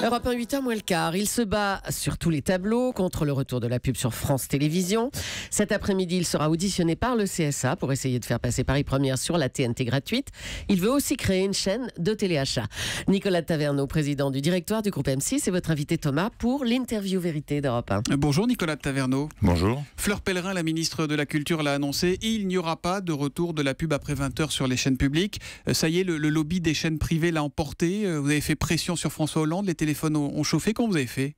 Europe 1, 8h moins le quart. Il se bat sur tous les tableaux contre le retour de la pub sur France Télévisions. Cet après-midi, il sera auditionné par le CSA pour essayer de faire passer Paris Première sur la TNT gratuite. Il veut aussi créer une chaîne de téléachat. Nicolas Taverneau, président du directoire du groupe M6, est votre invité Thomas pour l'interview vérité d'Europe 1. Bonjour Nicolas Taverneau. Bonjour. Fleur Pellerin, la ministre de la Culture, l'a annoncé. Il n'y aura pas de retour de la pub après 20h sur les chaînes publiques. Ça y est, le lobby des chaînes privées l'a emporté. Vous avez fait pression sur François Hollande. Les téléphones ont chauffé. Comment vous avez fait ?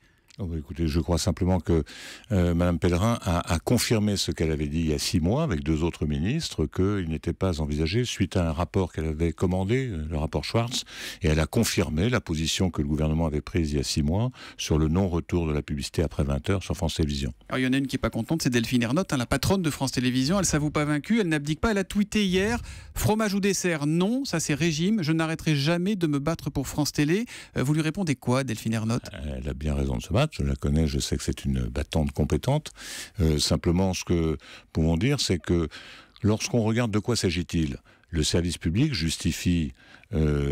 Écoutez, je crois simplement que Mme Pellerin a confirmé ce qu'elle avait dit il y a 6 mois avec 2 autres ministres, qu'il n'était pas envisagé, suite à un rapport qu'elle avait commandé, le rapport Schwartz, et elle a confirmé la position que le gouvernement avait prise il y a 6 mois sur le non-retour de la publicité après 20h sur France Télévisions. Alors il y en a une qui n'est pas contente, c'est Delphine Ernotte, la patronne de France Télévisions. Elle ne s'avoue pas vaincue, elle n'abdique pas. Elle a tweeté hier « Fromage ou dessert, non, ça c'est régime. Je n'arrêterai jamais de me battre pour France Télé ». Vous lui répondez quoi, Delphine Ernotte ? Elle a bien raison de se battre. Je la connais, je sais que c'est une battante compétente. Simplement, ce que pouvons dire, c'est que lorsqu'on regarde de quoi s'agit-il, le service public justifie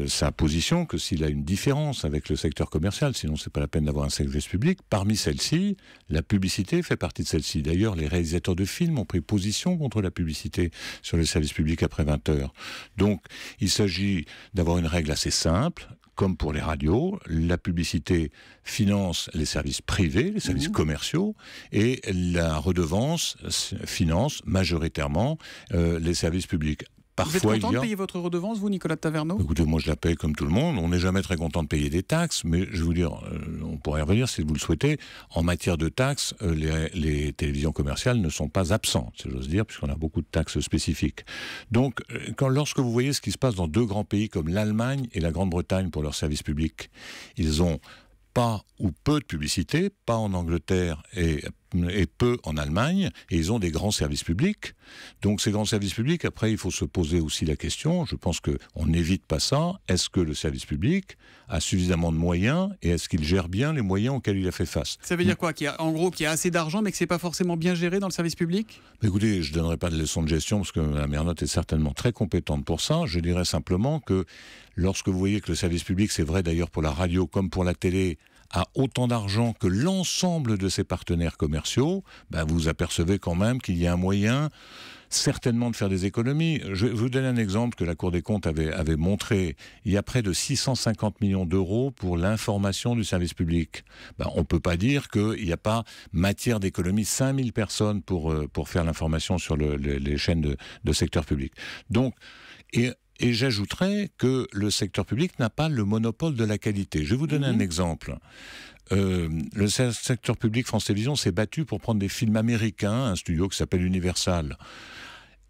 sa position que s'il a une différence avec le secteur commercial, sinon c'est pas la peine d'avoir un service public. Parmi celles-ci, la publicité fait partie de celle-ci. D'ailleurs, les réalisateurs de films ont pris position contre la publicité sur le service public après 20h. Donc, il s'agit d'avoir une règle assez simple. Comme pour les radios, la publicité finance les services privés, les services commerciaux, et la redevance finance majoritairement les services publics. Parfois, vous êtes content de payer votre redevance, vous, Nicolas Taverneau ? Écoutez, moi je la paye comme tout le monde. On n'est jamais très content de payer des taxes, mais je vais vous dire, on pourrait y revenir si vous le souhaitez. En matière de taxes, les télévisions commerciales ne sont pas absentes, si j'ose dire, puisqu'on a beaucoup de taxes spécifiques. Donc, lorsque vous voyez ce qui se passe dans 2 grands pays comme l'Allemagne et la Grande-Bretagne pour leurs services publics, ils ont pas ou peu de publicité, pas en Angleterre et peu en Allemagne, et ils ont des grands services publics. Donc ces grands services publics, après il faut se poser aussi la question, je pense qu'on n'évite pas ça, est-ce que le service public a suffisamment de moyens, et est-ce qu'il gère bien les moyens auxquels il a fait face ? Ça veut dire quoi ? En gros, qu'il y a assez d'argent, mais que c'est pas forcément bien géré dans le service public ? Écoutez, je ne donnerai pas de leçon de gestion, parce que Mme Ernotte est certainement très compétente pour ça. Je dirais simplement que lorsque vous voyez que le service public, c'est vrai d'ailleurs pour la radio comme pour la télé, a autant d'argent que l'ensemble de ses partenaires commerciaux, vous apercevez quand même qu'il y a un moyen certainement de faire des économies. Je vais vous donner un exemple que la Cour des comptes avait montré. Il y a près de 650 millions d'euros pour l'information du service public. On ne peut pas dire qu'il n'y a pas matière d'économie. 5000 personnes pour faire l'information sur les chaînes de secteur public. Donc, et j'ajouterais que le secteur public n'a pas le monopole de la qualité. Je vais vous donner un exemple. Le secteur public France Télévisions s'est battu pour prendre des films américains, un studio qui s'appelle Universal.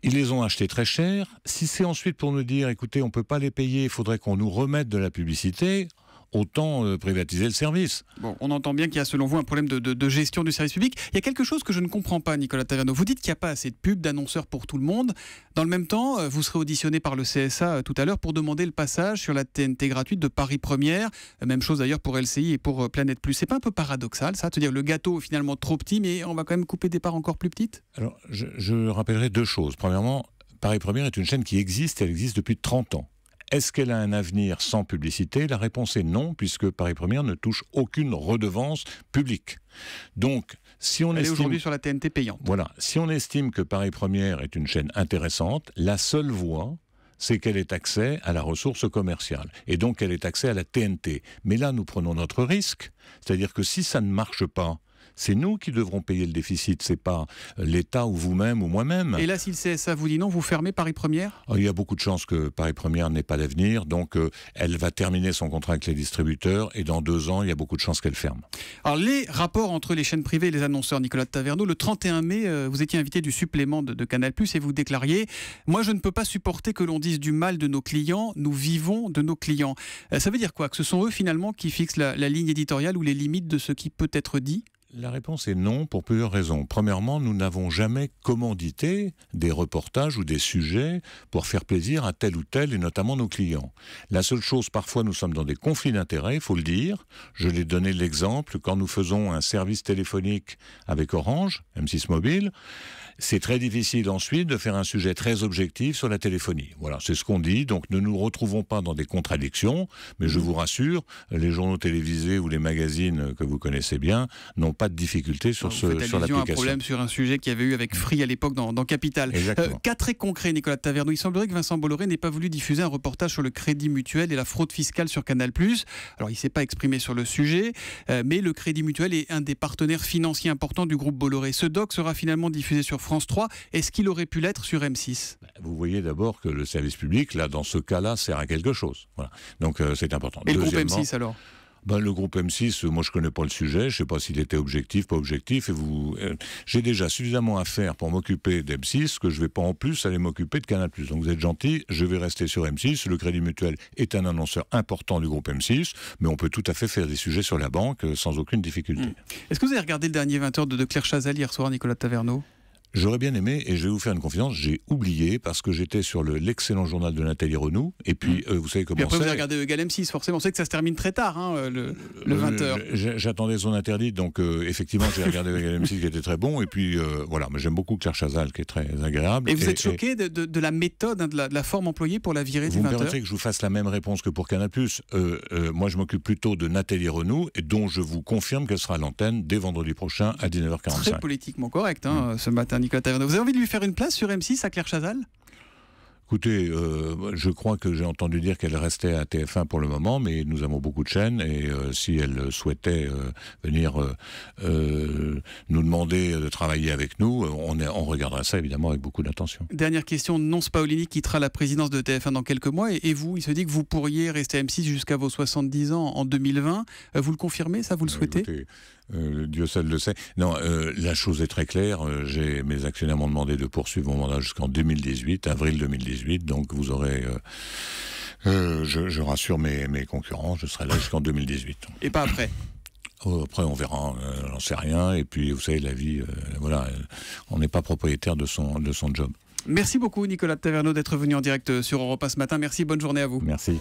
Ils les ont achetés très cher. Si c'est ensuite pour nous dire, écoutez, on ne peut pas les payer, il faudrait qu'on nous remette de la publicité, autant privatiser le service. Bon, on entend bien qu'il y a selon vous un problème de gestion du service public. Il y a quelque chose que je ne comprends pas, Nicolas Taverneau. Vous dites qu'il n'y a pas assez de pubs, d'annonceurs pour tout le monde. Dans le même temps, vous serez auditionné par le CSA tout à l'heure pour demander le passage sur la TNT gratuite de Paris Première. Même chose d'ailleurs pour LCI et pour Planète Plus. C'est pas un peu paradoxal, ça, de dire le gâteau est finalement trop petit, mais on va quand même couper des parts encore plus petites ? Alors, je rappellerai 2 choses. Premièrement, Paris Première est une chaîne qui existe, elle existe depuis 30 ans. Est-ce qu'elle a un avenir sans publicité ? La réponse est non, puisque Paris Première ne touche aucune redevance publique. Donc, si on Elle est aujourd'hui sur la TNT payante. Voilà. Si on estime que Paris Première est une chaîne intéressante, la seule voie, c'est qu'elle ait accès à la ressource commerciale. Et donc, elle ait accès à la TNT. Mais là, nous prenons notre risque. C'est-à-dire que si ça ne marche pas, c'est nous qui devrons payer le déficit, c'est pas l'État ou vous-même ou moi-même. Et là, si le CSA vous dit non, vous fermez Paris Première ? Il y a beaucoup de chances que Paris Première n'ait pas d'avenir, donc elle va terminer son contrat avec les distributeurs, et dans 2 ans, il y a beaucoup de chances qu'elle ferme. Alors, les rapports entre les chaînes privées et les annonceurs, Nicolas Taverneau, le 31 mai, vous étiez invité du supplément de Canal+, et vous déclariez « Moi, je ne peux pas supporter que l'on dise du mal de nos clients, nous vivons de nos clients ». Ça veut dire quoi ? Que ce sont eux, finalement, qui fixent la ligne éditoriale ou les limites de ce qui peut être dit ? La réponse est non, pour plusieurs raisons. Premièrement, nous n'avons jamais commandité des reportages ou des sujets pour faire plaisir à tel ou tel, et notamment nos clients. La seule chose, parfois, nous sommes dans des conflits d'intérêts, il faut le dire. Je l'ai donné l'exemple, quand nous faisons un service téléphonique avec Orange, M6 Mobile, c'est très difficile ensuite de faire un sujet très objectif sur la téléphonie. Voilà, c'est ce qu'on dit, donc ne nous retrouvons pas dans des contradictions, mais je vous rassure, les journaux télévisés ou les magazines que vous connaissez bien n'ont pas de difficultés sur l'application. Un problème sur un sujet qu'il y avait eu avec Free à l'époque dans Capital. Cas très concret, Nicolas Taverneau. Il semblerait que Vincent Bolloré n'ait pas voulu diffuser un reportage sur le Crédit Mutuel et la fraude fiscale sur Canal+. Alors, il ne s'est pas exprimé sur le sujet, mais le Crédit Mutuel est un des partenaires financiers importants du groupe Bolloré. Ce doc sera finalement diffusé sur France 3. Est-ce qu'il aurait pu l'être sur M6 ? Vous voyez d'abord que le service public, là, dans ce cas-là, sert à quelque chose. Voilà. Donc, c'est important. Et le groupe M6, alors ? Le groupe M6, moi je connais pas le sujet, je sais pas s'il était objectif, pas objectif, et j'ai déjà suffisamment à faire pour m'occuper d'M6 que je vais pas en plus aller m'occuper de Canal+. Donc vous êtes gentil, je vais rester sur M6. Le Crédit Mutuel est un annonceur important du groupe M6, mais on peut tout à fait faire des sujets sur la banque sans aucune difficulté. Est-ce que vous avez regardé le dernier 20h de Claire Chazal hier soir, Nicolas Taverneau ? J'aurais bien aimé, et je vais vous faire une confidence, j'ai oublié parce que j'étais sur l'excellent journal de Nathalie Renou, et puis vous savez comment c'est. Après vous avez regardé Egal M6, forcément, on sait que ça se termine très tard, le 20h. J'attendais son interdit, donc effectivement j'ai regardé Egal M6 qui était très bon, et puis voilà, mais j'aime beaucoup Claire Chazal qui est très agréable. Et vous êtes choqué de la méthode, de la forme employée pour la virer du 20h ? Vous me permettrez que je vous fasse la même réponse que pour Canal+. Moi je m'occupe plutôt de Nathalie Renou, et dont je vous confirme qu'elle sera à l'antenne dès vendredi prochain à 19h45. Très politiquement correct ce matin, Nicolas Taverneau. Vous avez envie de lui faire une place sur M6 à Claire Chazal ? Écoutez, je crois que j'ai entendu dire qu'elle restait à TF1 pour le moment, mais nous avons beaucoup de chaînes, et si elle souhaitait venir nous demander de travailler avec nous, on regardera ça évidemment avec beaucoup d'attention. Dernière question, Nonce Paolini quittera la présidence de TF1 dans quelques mois, et vous, il se dit que vous pourriez rester à M6 jusqu'à vos 70 ans en 2020. Vous le confirmez, ça, vous le souhaitez ? Écoutez, Dieu seul le sait. Non, la chose est très claire. Mes actionnaires m'ont demandé de poursuivre mon mandat jusqu'en 2018, avril 2018. Donc vous aurez, je rassure mes concurrents, je serai là jusqu'en 2018. Et pas après ? Après, on verra, j'en sais rien. Et puis, vous savez, la vie, voilà, on n'est pas propriétaire de son job. Merci beaucoup, Nicolas Taverneau, d'être venu en direct sur Europe 1 ce matin. Merci, bonne journée à vous. Merci.